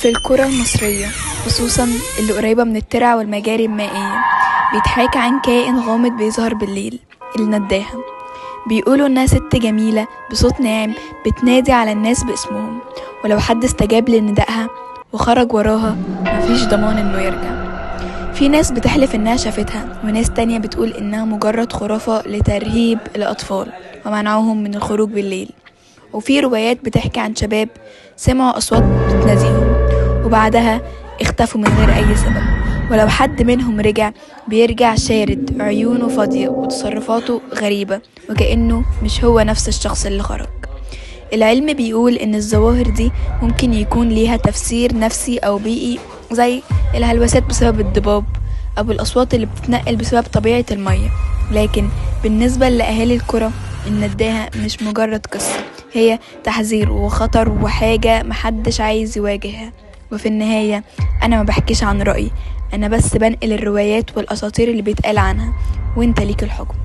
في القرى المصرية خصوصا اللي قريبة من الترع والمجاري المائية بيتحكى عن كائن غامض بيظهر بالليل، النداهة. بيقولوا انها ست جميلة بصوت ناعم بتنادي على الناس باسمهم، ولو حد استجاب لندائها وخرج وراها مفيش ضمان انه يرجع. في ناس بتحلف انها شافتها، وناس تانية بتقول انها مجرد خرافة لترهيب الاطفال ومنعهم من الخروج بالليل. وفي روايات بتحكي عن شباب سمعوا أصوات بتناديهم وبعدها اختفوا من غير أي سبب، ولو حد منهم رجع بيرجع شارد، عيونه فاضية وتصرفاته غريبة وكأنه مش هو نفس الشخص اللي خرج. العلم بيقول إن الظواهر دي ممكن يكون ليها تفسير نفسي أو بيئي، زي الهلوسات بسبب الضباب أو الأصوات اللي بتتنقل بسبب طبيعة المية. لكن بالنسبة لأهالي القرى، النداهة مش مجرد قصة، هي تحذير وخطر وحاجة محدش عايز يواجهها. وفي النهاية أنا ما بحكيش عن رأيي، أنا بس بنقل الروايات والأساطير اللي بيتقال عنها، وانت ليك الحكم.